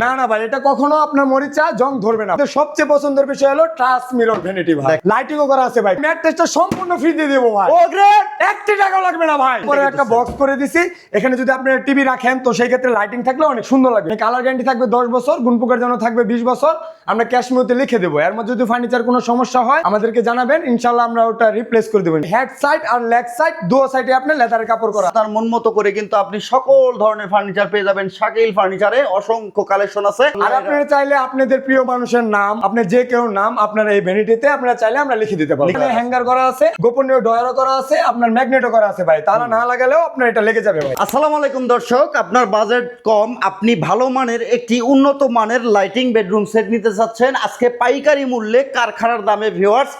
না না ভাই, এটা কখনো আপনার মরিচা জং ধরবে না। সবচেয়ে পছন্দের বিষয় হলো ট্রাস মিরর ভ্যানিটি ভাই, লাইটিংও করা আছে ভাই। ম্যাট টেস্টটা সম্পূর্ণ ফ্রি দিয়ে দেবো ভাই। ও গ্রেট, 1 টাকাও লাগবে না ভাই। পরে একটা বক্স করে দিছি, এখানে যদি আপনি টিভি রাখেন তো সেই ক্ষেত্রে লাইটিং থাকলে অনেক সুন্দর লাগবে। কালার গ্যারান্টি থাকবে 10 বছর, গুণপোকার জন্য থাকবে 20 বছর। আমরা ক্যাশ মেমোতে লিখে দেবো। এর মধ্যে যদি ফার্নিচার কোনো সমস্যা হয় আমাদেরকে জানাবেন, ইনশাআল্লাহ আমরা ওটা রিপ্লেস করে দেবো। হেড সাইড আর লেগ সাইড দুটো সাইডে আপনি লেদারের কাপড় করা। তার মন মতো করে কিন্তু আপনি সকল ধরনের ফার্নিচার পেয়ে যাবেন শাকিল ফার্নিচারে। অসংখ্য কালেকশন আছে। আর আপনারা চাইলে আপনাদের প্রিয় মানুষের নাম, আপনি যে কেউ নাম আপনারা এই ভ্যানিটিতে আপনারা চাইলে আমরা লিখে দিতে পারবো। এখানে হ্যাঙ্গার করা আছে, গোপনীয় ডয়ারও করা আছে, আপনার ম্যাগনেটও করা আছে ভাই। তারা না লাগালেও আপনার এটা লেগে যাবে ভাই। আসসালামু আলাইকুম দর্শক, আপনার বাজেট কম, আপনি ভালো মানের একটি উন্নত মানের লাইটিং বেডরুম সেট নিতে চাচ্ছেন, আজকে পাইকারি মূল্যে কারখানার দামে ভিউয়ার্স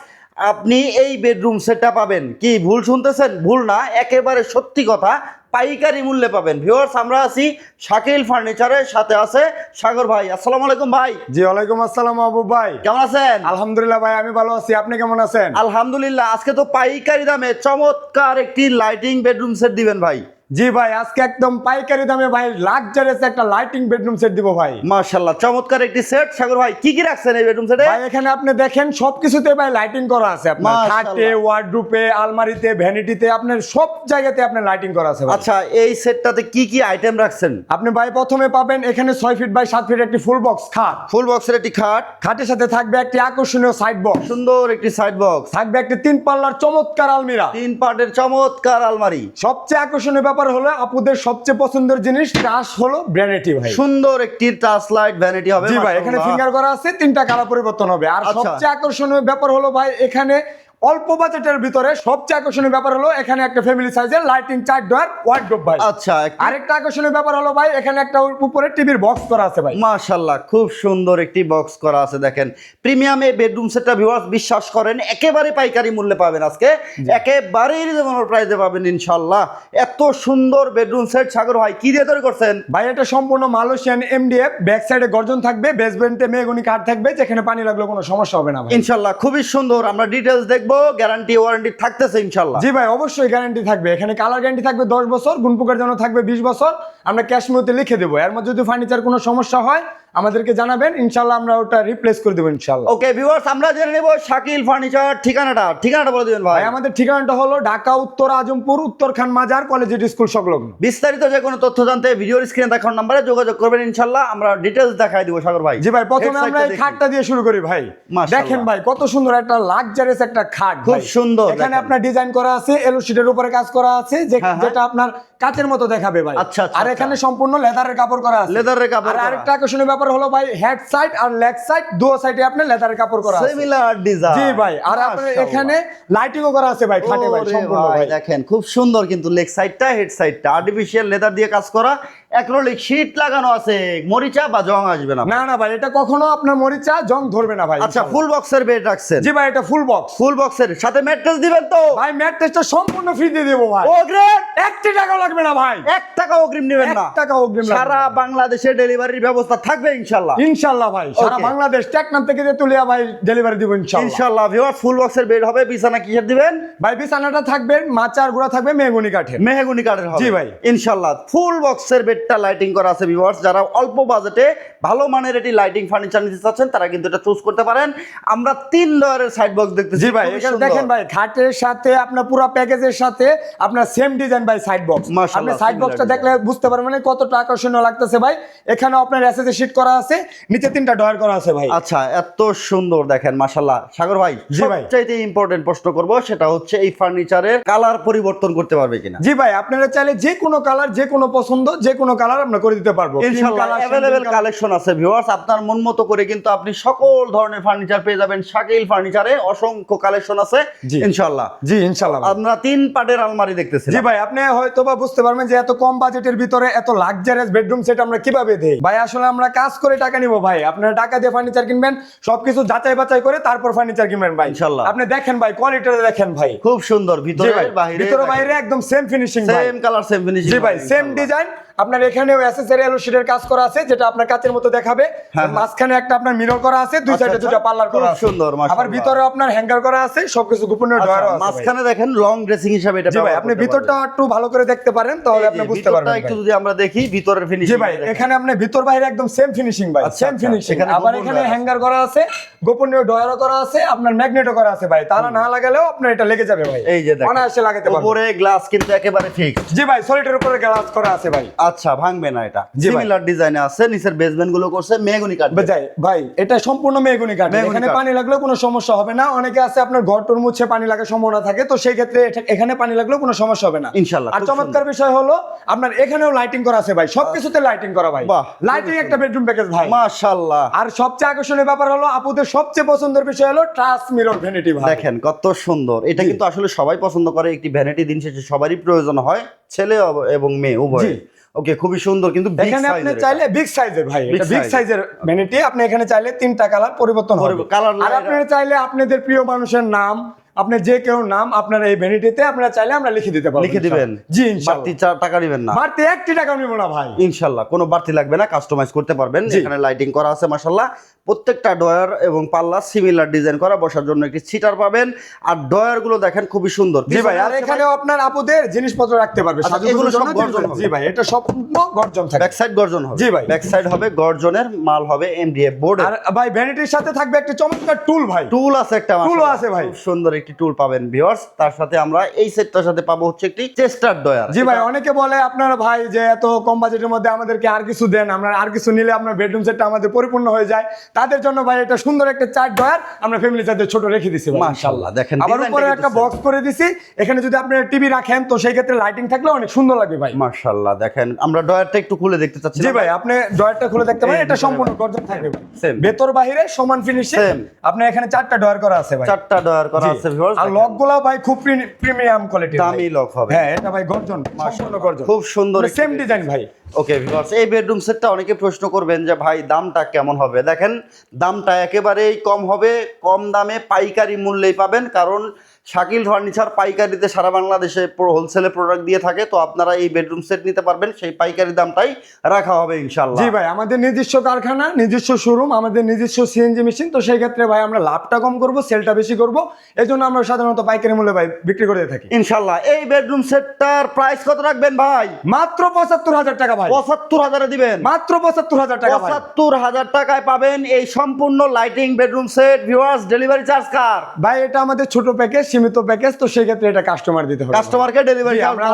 আপনি এই বেডরুম সেটটা পাবেন। কি ভুল শুনতেছেন? ভুল না, একেবারে সত্যি কথা, পাইকারি মূল্যে পাবেন। ভিউয়ার্স আমরা আছি শাকিল ফার্নিচারের সাথে আছে সাগর ভাই। আসসালামু আলাইকুম ভাই। জি ওয়ালাইকুম আসসালাম আবু ভাই, কেমন আছেন? আলহামদুলিল্লাহ ভাই, আমি ভালো আছি। আপনি কেমন আছেন? আলহামদুলিল্লাহ। আজকে তো পাইকারি দামে চমৎকার একটি লাইটিং বেডরুম সেট দিবেন ভাই। জি ভাই, আজকে একদম পাইকারি দামে ভাই লাক্সারিয়াস একটা লাইটিং বেডরুম সেট দিব ভাই। মাশাআল্লাহ, চমৎকার একটি সেট। সাগর ভাই কি কি রাখছেন এই বেডরুম সেটে? ভাই এখানে আপনি দেখেন সবকিছুতে ভাই লাইটিং করা আছে। আপনার খাটে, ওয়ার্ডরোবে, আলমারিতে, ভ্যানিটিতে, আপনার সব জায়গাতে আপনার লাইটিং করা আছে ভাই। আচ্ছা, এই সেটটাতে কি কি আইটেম রাখছেন? আপনি ভাই প্রথমে পাবেন এখানে 6 ফিট বাই 7 ফিট একটি ফুল বক্স খাট। ফুল বক্সের একটি খাট, খাটের সাথে থাকবে একটি আকর্ষণীয় সাইড বক্স, সুন্দর একটি সাইড বক্স, থাকবে একটি 3 পাল্লার চমৎকার আলমিরা, 3 পার্টের চমৎকার আলমারি। সবচেয়ে আকর্ষণীয় ব্যাপার হলো আপুদের সবচেয়ে পছন্দের জিনিস টাচ হলো ভ্যানিটি ভাই। সুন্দর একটি টাচ লাইট ভ্যানিটি হবে। জি ভাই, এখানে ফিঙ্গার করা আছে, 3টা কালার পরিবর্তন হবে। আর সবচেয়ে আকর্ষণীয় ব্যাপার হলো ভাই এখানে অল্প বাজেটের ভিতরে সবচেয়ে আকর্ষণীয় ব্যাপার হলো এখানে একটা ফ্যামিলি সাইজের লাইটিং 4 ডয়ার ওয়ার্ডরোব ভাই। আচ্ছা, আরেকটা আকর্ষণীয় ব্যাপার হলো ভাই এখানে একটা উপরে টিভির বক্স করা আছে ভাই। মাশাআল্লাহ, খুব সুন্দর একটি বক্স করা আছে। দেখেন প্রিমিয়াম এই বেডরুম সেটটা ভিউয়ার্স বিশ্বাস করেন একেবারে পাইকারি মূল্যে পাবেন। আজকে একেবারেই রিজনেবল প্রাইসে পাবেন ইনশাআল্লাহ। এত সুন্দর বেডরুম সেট সাগর ভাই কি দিয়ে তৈরি করছেন? ভাই এটা সম্পূর্ণ মালয়েশিয়ান এমডিএফ, ব্যাক সাইডে গর্জন থাকবে, বেসমেন্টে মেহগনি কাঠ থাকবে, যেখানে পানি লাগলে কোনো সমস্যা হবে না ভাই ইনশাআল্লাহ। খুবই সুন্দর, আমরা ডিটেইলস দেখবো। গ্যারান্টি ওয়ারেন্টি থাকতেছে ইনশাআল্লাহ। জি ভাই, অবশ্যই গ্যারান্টি থাকবে। এখানে কালার গ্যারান্টি থাকবে 10 বছর, গুণপোকার জন্য থাকবে 20 বছর। আমরা ক্যাশ মেমোতে লিখে দেবো। এর মধ্যে যদি ফার্নিচার কোনো সমস্যা হয় আমাদেরকে জানাবেন, ইনশাআল্লাহ আমরা ওটা রিপ্লেস করে দেবো ইনশাআল্লাহ। ওকে ভিউয়ার্স, আমরা জেনে নেব শাকিল ফার্নিচার ঠিকানাটা বলে দিবেন ভাই। ভাই আমাদের ঠিকানাটা হলো ঢাকা উত্তর আজমপুর, উত্তরখান মাজার, কলেজিয়েট স্কুল সংলগ্ন। বিস্তারিত যে কোনো তথ্য জানতে ভিডিওর স্ক্রিনে দেখানো নম্বরে যোগাযোগ করবেন ইনশাআল্লাহ। আমরা ডিটেইলস দেখাই দিব সাগর ভাই। জি ভাই, প্রথমে আমরা এই খাটটা দিয়ে শুরু করি ভাই। দেখেন ভাই কত সুন্দর একটা লাক্সারিয়াস একটা খাট, খুব সুন্দর। এখানে আপনার ডিজাইন করা আছে, এলো শিটের উপরে কাজ করা আছে, যেটা আপনার কাচের মতো দেখাবে ভাই। আচ্ছা, আর এখানে সম্পূর্ণ লেদারের কাপড় করা আছে। লেদারের কাপড়। আর আরেকটা আকর্ষণীয় ব্যাপার হলো ভাই হেড সাইড আর লেগ সাইড দুটো সাইডে আপনি লেদারের কাপড় করা আছে, সিমিলার ডিজাইন। জি ভাই। আর আপনার এখানে লাইটিংও করা আছে ভাই খাটে ভাই সম্পূর্ণ ভাই। দেখেন খুব সুন্দর কিন্তু লেগ সাইডটা, হেড সাইডটা আর্টিফিশিয়াল লেদার দিয়ে কাজ করা, অ্যাক্রিলিক শীট লাগানো আছে, মরিচা বা জং আসবে না। না না ভাই, এটা কখনো আপনার মরিচা জং ধরবে না ভাই। আচ্ছা, ফুল বক্সের বেড রাখছেন? জি ভাই, এটা ফুল বক্স। ফুল বক্সের সাথে ম্যাট্রেস দিবেন তো? ভাই ম্যাট্রেসটা সম্পূর্ণ ফ্রি দিয়ে দেবো ভাই। ও গ্রেট, 1 টাকাও লাগবে না ভাই। 1 টাকা অগ্রিম নেবেন না? 1 টাকা অগ্রিম লাগবে না। সারা বাংলাদেশে ডেলিভারির ব্যবস্থা থাকবে ইনশাআল্লাহ। ইনশাআল্লাহ ভাই, সারা বাংলাদেশ টেকনাম থেকে তুলিয়া ভাই ডেলিভারি দিব ইনশাআল্লাহ। ইনশাআল্লাহ ভিউয়ার, ফুল বক্সের বেড হবে। বিছানা কিসের দিবেন ভাই? বিছানাটা থাকবে মাচার গুড়া থাকবে মেহগনি কাঠের। মেহগনি কাঠের হবে। জি ভাই ইনশাআল্লাহ। ফুল বক্সের বেডটা লাইটিং করা আছে ভিউয়ার্স। যারা অল্প বাজেটে ভালো মানের এটি লাইটিং ফার্নিচার নিতে চাচ্ছেন তারা কিন্তু এটা চুজ করতে পারেন। আমরা 3 লেয়ারের সাইড বক্স দেখতেছি। জি ভাই, এখানে দেখেন ভাই খাটের সাথে আপনার পুরো প্যাকেজের সাথে আপনার সেম ডিজাইন ভাই সাইড বক্স। আপনি সাইড বক্সটা দেখলে বুঝতে পারবেন মানে কতটা আকর্ষণীয় লাগতেছে ভাই। এখানে আপনার এসএসএ শীট করা আছে, নিচে 3টা ডয়ার করা আছে ভাই। আচ্ছা, এত সুন্দর দেখেন মাশাআল্লাহ। সাগর ভাই, জি ভাই, সবচেয়ে ইম্পর্টেন্ট প্রশ্ন করব, সেটা হচ্ছে এই ফার্নিচারের কালার পরিবর্তন করতে পারবে কিনা? জি ভাই, আপনারা চাইলে যে কোনো কালার, যে কোনো পছন্দ, যে কোনো কালার আমরা করে দিতে পারবো ইনশাআল্লাহ। अवेलेबल কালেকশন আছে ভিউয়ার্স, আপনার মন মতো করে কিন্তু আপনি সকল ধরনের ফার্নিচার পেয়ে যাবেন শাকিল ফার্নিচারে। অসংখ্য কালেকশন আছে ইনশাআল্লাহ। জি ইনশাআল্লাহ। আমরা 3 পার্টের আলমারি দেখতেছি। জি ভাই, আপনি হয়তোবা বুঝতে পারবেন যে এত কম বাজেটের ভিতরে এত লাক্সারিয়াস বেডরুম সেট আমরা কিভাবে দেই ভাই। আসলে আমরা কাজ করে টাকা নিব ভাই। আপনারা টাকা দিয়ে ফার্নিচার কিনবেন, সবকিছু যাচাই বাছাই করে তারপর ফার্নিচার কিনবেন ভাই ইনশাআল্লাহ। আপনি দেখেন ভাই, কোয়ালিটিটা দেখেন ভাই, খুব সুন্দর। ভিতরে বাইরে, ভিতরে বাইরে একদম সেম ফিনিশিং ভাই, সেম কালার সেম ফিনিশিং। জি ভাই, সেম ডিজাইন। আপনার এখানেও অ্যাসেসরি এলো শীটের কাজ করা আছে, যেটা আপনার কাচের মতো দেখাবে। মাঝখানে একটা আপনার মিরর করা আছে, দুই সাইডে দুটো পাল্লার করা আছে, সুন্দর মাশাআল্লাহ। আবার ভিতরে আপনার হ্যাঙ্গার করা আছে, সবকিছু গোপনীয় ড্রয়ার আছে। মাঝখানে দেখেন লং ড্রেসিং হিসাবে এটা জি ভাই, আপনি ভিতরটা একটু ভালো করে দেখতে পারেন, তাহলে আপনি বুঝতে পারবেন। একটু যদি আমরা দেখি ভিতরের ফিনিশিং। জি ভাই, এখানে আপনি ভিতর বাইরে একদম সেম ফিনিশিং ভাই, সেম ফিনিশিং। আবার এখানে হ্যাঙ্গার করা আছে, গোপনীয় ড্রয়ারও করা আছে, আপনার ম্যাগনেটও করা আছে ভাই। তারা না লাগালেও আপনার এটা লেগে যাবে ভাই। এই যে দেখেন অনায়াসে লাগাতে পারবেন। উপরে গ্লাস কিন্তু একেবারে ফিক্স। জি ভাই, সলিডের উপরে গ্লাস করা আছে ভাই। আচ্ছা, ভাঙবে না এটা। জি ভাই। সিমিলার ডিজাইনে আছে, নিচের বেসমেন্ট গুলো করছে মেহগনি কাঠ। ভাই ভাই, এটা সম্পূর্ণ মেহগনি কাঠ। এখানে পানি লাগলেও কোনো সমস্যা হবে না। অনেকে আছে আপনার ঘরটর মুছে পানি লাগার সম্ভাবনা থাকে, তো সেই ক্ষেত্রে এখানে পানি লাগলেও কোনো সমস্যা হবে না ইনশাআল্লাহ। আর চমৎকার বিষয় হলো আপনার এখানেও লাইটিং করা আছে ভাই, সবকিছুতে লাইটিং করা ভাই। বাহ, লাইটিং একটা বেডরুম প্যাকেজ ভাই, মাশাআল্লাহ। আর সবচেয়ে আকর্ষণীয় ব্যাপার হলো আপুদের সবচেয়ে পছন্দের বিষয় হলো ট্রাস মিরর ভ্যানিটি ভাই। দেখেন কত সুন্দর। এটা কিন্তু আসলে সবাই পছন্দ করে, একটি ভ্যানিটি দিন শেষে সবারই প্রয়োজন হয়, ছেলে এবং মেয়ে উভয়। ওকে, খুবই সুন্দর কিন্তু বিগ এখানে আপনি সাইজের। চাইলে বিগ সাইজের ভাই, এটা বিগ সাইজের ভ্যানিটি। আপনি এখানে চাইলে তিনটা কালার পরিবর্তন হবে। আর আপনারা চাইলে আপনাদের প্রিয় মানুষের নাম, আপনি যে কেউ নাম আপনার এই ভ্যানিটিতে আপনারা চাইলে আমরা লিখে দিতে পারবো। লিখে দিবেন? জি বাড়তি ইনশাআল্লাহ। টাকা দিবেন না? বাড়তি 1 টাকা নিব না ভাই ইনশাআল্লাহ, কোনো বাড়তি লাগবে না, কাস্টমাইজ করতে পারবেন। এখানে লাইটিং করা আছে মাশাআল্লাহ। প্রত্যেকটা ডয়ার এবং পাল্লা সিমিলার ডিজাইন করা, বসার জন্য একটি সিটার পাবেন। আর ডয়ার গুলো দেখেন খুবই সুন্দর। জি ভাই, আর এখানেও আপনার আপুদের জিনিসপত্র রাখতে পারবে। এগুলো সব গর্জন হবে। জি ভাই, এটা সম্পূর্ণ গর্জন থাকবে। ব্যাক সাইড গর্জন হবে। জি ভাই, ব্যাক সাইড হবে গর্জনের, মাল হবে এমডিএফ বোর্ড। আর ভাই ভ্যানিটির সাথে থাকবে একটা চমৎকার টুল ভাই। টুল আছে একটা, টুলও আছে ভাই, খুব সুন্দর একটি টুল পাবেন ভিউয়ার্স। তার সাথে আমরা এই সেটটার সাথে পাবো হচ্ছে একটি চেস্টার ডয়ার। জি ভাই, অনেকে বলে আপনারা ভাই যে এত কম বাজেটের মধ্যে আমাদেরকে আর কিছু দেন, আমরা আর কিছু নিলে আপনার বেডরুম সেটটা আমাদের পরিপূর্ণ হয়ে যায়। তাদের জন্য ভাই এটা সুন্দর একটা চার ডয়ার আমরা ফ্যামিলি সাথে ছোট রেখে দিছি ভাই মাশাআল্লাহ। দেখেন আবার উপরে একটা বক্স করে দিছি, এখানে যদি আপনি টিভি রাখেন তো সেই ক্ষেত্রে লাইটিং থাকলে অনেক সুন্দর লাগবে ভাই। মাশাআল্লাহ। দেখেন আমরা ডয়ারটা একটু খুলে দেখতে চাচ্ছি। জি ভাই, আপনি ডয়ারটা খুলে দেখতে পারেন, এটা সম্পূর্ণ গর্জন থাকবে ভাই, ভেতর বাইরে সমান ফিনিশিং। আপনি এখানে চারটা ডয়ার করা আছে ভাই, চারটা ডয়ার করা আছে ভিউয়ার্স। আর লকগুলো ভাই খুব প্রিমিয়াম কোয়ালিটি, দামি লক হবে। হ্যাঁ, এটা ভাই গর্জন, সম্পূর্ণ গর্জন, খুব সুন্দর সেম ডিজাইন ভাই। ওকে ভিউয়ার্স, এই বেডরুম সেটটা অনেকে প্রশ্ন করবেন যে ভাই দামটা কেমন হবে। দেখেন দামটা একেবারেই কম হবে, কম দামে পাইকারি মূল্যেই পাবেন। কারণ শাকিল ফার্নিচার পাইকারিতে সারা বাংলাদেশে হোলসেলে প্রোডাক্ট দিয়ে থাকে, তো আপনারা এই বেডরুম সেট নিতে পারবেন, সেই পাইকারি দামটাই রাখা হবে ইনশাআল্লাহ। জি ভাই, আমাদের নিজস্ব কারখানা, নিজস্ব শোরুম, আমাদের নিজস্ব সিএনজি মেশিন, তো সেই ক্ষেত্রে ভাই আমরা লাভটা কম করব, সেলটা বেশি করব, এজন্য আমরা সাধারণত পাইকারি মূল্যে ভাই বিক্রি করে থাকি ইনশাআল্লাহ। এই বেডরুম সেটটার প্রাইস কত রাখবেন ভাই? মাত্র ৭৫,০০০ টাকা ভাই। ৭৫,০০০ দিবেন? মাত্র ৭৫,০০০ টাকা ভাই। ৭৫,০০০ টাকায় পাবেন এই সম্পূর্ণ lighting bedroom set viewers. Delivery charge কার? ভাই এটা আমাদের ছোট প্যাকেজ, সীমিত প্যাকেজ, তো সেই ক্ষেত্রে এটা কাস্টমার দিতে হবে, কাস্টমারকে ডেলিভারি চার্জ আমরা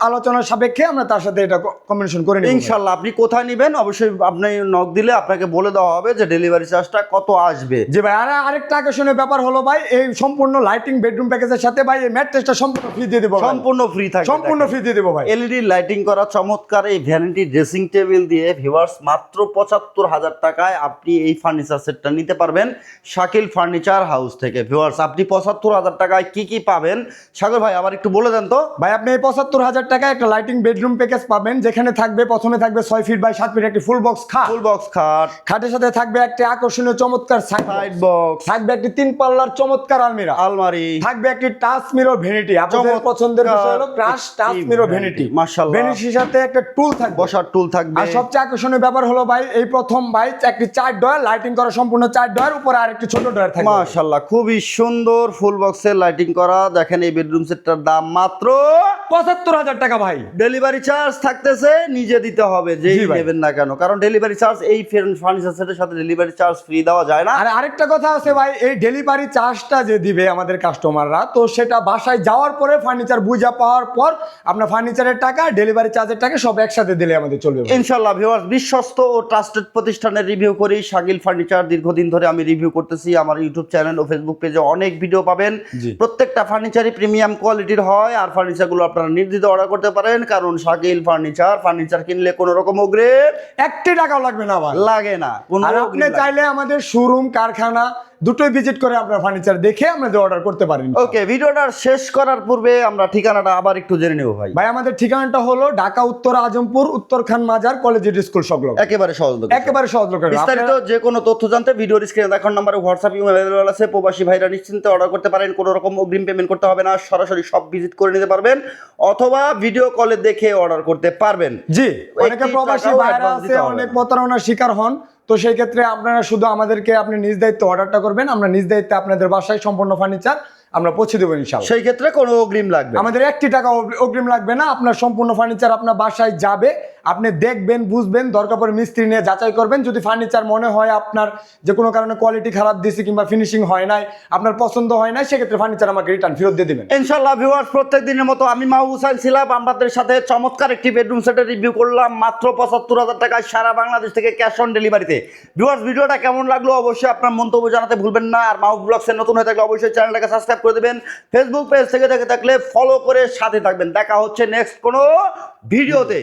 আলোচনার সাপেক্ষে আমরা তার সাথে এটা কম্বিনেশন করে নিব ইনশাআল্লাহ। আপনি কোথায় নেবেন অবশ্যই আপনি নক দিলে আপনাকে বলে দেওয়া হবে যে ডেলিভারি চার্জটা কত আসবে। জি ভাই, আর আরেকটা আকর্ষণীয় ব্যাপার হলো ভাই, এই সম্পূর্ণ লাইটিং বেডরুম প্যাকেজের সাথে ভাই এই ম্যাট্রেসটা সম্পূর্ণ ফ্রি দিয়ে দেব, সম্পূর্ণ ফ্রি থাকবে, সম্পূর্ণ ফ্রি দিয়ে দেব ভাই। এলইডি লাইটিং করা চমৎকার এই ভ্যানিটি ড্রেসিং টেবিল দিয়ে ভিউয়ার্স মাত্র ৭৫,০০০ টাকায় আপনি এই ফার্নিচার সেটটা নিতে পারবেন শাকিল ফার্নিচার হাউস থেকে। ভিউয়ার্স আপনি ৭৫,০০০ টাকায় কি কি পাবেন সাগর ভাই আবার একটু বলে দেন তো। ভাই আপনি এই ৭৫,০০০ টাকায় একটা লাইটিং বেডরুম প্যাকেজ পাবেন, যেখানে থাকবে প্রথমে থাকবে 6 ফিট বাই 7 ফিট একটি ফুল বক্স খাট, খাটের সাথে থাকবে একটা আকর্ষণীয় চমৎকার সাইড বক্স, থাকবে একটি 3 পাল্লার চমৎকার আলমারি, থাকবে একটি টাচ মিরর ভ্যানিটি। আপনাদের পছন্দের বিষয় হলো ক্রাশ টাচ মিরর ভ্যানিটি। মাশাআল্লাহ, ভ্যানিটির সাথে একটা টুল থাকবে, বসার টুল থাকবে। আর সবচেয়ে আকর্ষণীয় ব্যাপার হলো ভাই এই প্রথম ভাই একটি 4 ডয়ার লাইটিং করা, সম্পূর্ণ 4 ডয়ার, উপরে আরেকটি ছোট ডয়ার থাকবে। মাশাআল্লাহ, খুবই সুন্দর ফুল বক্সের লাইটিং করা। দেখেন এই বেডরুম সেটটার দাম মাত্র ৭৫,০০০ টাকা ভাই। ডেলিভারি চার্জ থাকতেছে নিজে দিতে হবে, যেই নেবেন না কেন, কারণ ডেলিভারি চার্জ এই ফার্নিচার সেটের সাথে ডেলিভারি চার্জ ফ্রি দেওয়া যায় না। আর আরেকটা কথা আছে ভাই, এই ডেলিভারি চার্জটা যে দিবে আমাদের কাস্টমাররা, তো সেটা বাসায় যাওয়ার পরে ফার্নিচার বুঝা পাওয়ার পর আপনার ফার্নিচারের টাকা, ডেলিভারি চার্জের টাকা সব একসাথে দিলে আমাদের চলবে ইনশাআল্লাহ। ভিউয়ার্স বিশ্বস্ত ও ট্রাস্টেড প্রতিষ্ঠানের রিভিউ করি শাকিল ফার্নিচার, দীর্ঘদিন ধরে আমি রিভিউ করতেছি। আমার ইউটিউব চ্যানেল ও ফেসবুক পেজে অনেক ভিডিও পাবেন। প্রত্যেকটা ফার্নিচারই প্রিমিয়াম কোয়ালিটির হয়, আর ফার্নিচারগুলো আপনারা নির্দ্বিধায় অর্ডার করতে পারেন, কারণ শাকিল ফার্নিচার কিনলে কোনো রকম অগ্রিম 1 টাকাও লাগবে না ভাই, লাগে না। আর আপনি চাইলে আমাদের শোরুম কারখানা দুটোই ভিজিট করে আপনার ফার্নিচার দেখে আমাদের অর্ডার করতে পারেন। ওকে, ভিডিওটা শেষ করার পূর্বে আমরা ঠিকানাটা আবার একটু জেনে নেব ভাই। ভাই আমাদের ঠিকানাটা হলো ঢাকা উত্তর আজমপুর, উত্তর খান মাজার, কলেজ স্কুল সংলগ্ন, একেবারে সহজ লোকেশন, একেবারে সহজ লোকেশন। বিস্তারিত যে কোনো তথ্য জানতে ভিডিওর স্ক্রিনে দেখার নম্বরে হোয়াটসঅ্যাপ ইমেল অ্যাভেলেবল আছে। প্রবাসী ভাইরা নিশ্চিন্তে অর্ডার করতে পারেন। কোনো রকম অগ্রিম পেমেন্ট করতে হবে না, সরাসরি সব ভিজিট করে নিতে পারবেন অথবা ভিডিও কলে দেখে অর্ডার করতে পারবেন। জি, অনেকে একটি প্রবাসী টাকাও ভাইরা advance আছে, দিতে হবে অনেক না। প্রতারণার শিকার হন। তো সেই ক্ষেত্রে আপনারা শুধু আমাদেরকে আপনি নিজ দায়িত্বে অর্ডারটা করবেন, আমরা নিজ দায়িত্বে আপনাদের বাসায় সম্পূর্ণ ফার্নিচার আমরা পৌঁছে দেবো ইনশাআল্লাহ। সেই ক্ষেত্রে কোনো অগ্রিম লাগবে না। আমাদের 1 টাকা অগ্রিম লাগবে না, আপনার সম্পূর্ণ ফার্নিচার আপনার বাসায় যাবে, আপনি দেখবেন, বুঝবেন, দরকার পড়ে মিস্ত্রি নিয়ে যাচাই করবেন। যদি ফার্নিচার মনে হয় আপনার যে কোনো কারণে কোয়ালিটি খারাপ দিয়েছে কিংবা ফিনিশিং হয় নাই, আপনার পছন্দ হয় নাই, সেক্ষেত্রে ফার্নিচার আমাকে রিটার্ন ফেরত দিয়ে দেবেন ইনশাআল্লাহ। ভিউয়ার্স, প্রত্যেক দিনের মতো আমি মাহবুব হোসেন ছিলাম, আপনাদের সাথে চমৎকার একটি বেডরুম সেটের রিভিউ করলাম মাত্র ৭৫,০০০ টাকায় সারা বাংলাদেশ থেকে ক্যাশ অন ডেলিভারিতে। ভিউয়ার্স, ভিডিওটা কেমন লাগলো অবশ্যই আপনার মন্তব্য জানাতে ভুলবেন না। আর মাহবুব ব্লগসে নতুন হয়ে থাকলে অবশ্যই চ্যানেলটাকে সাবস্ক্রাইব করে দেবেন, ফেসবুক পেজ থেকে দেখে থাকলে ফলো করে সাথে থাকবেন। দেখা হচ্ছে নেক্সট কোনো ভিডিওতে।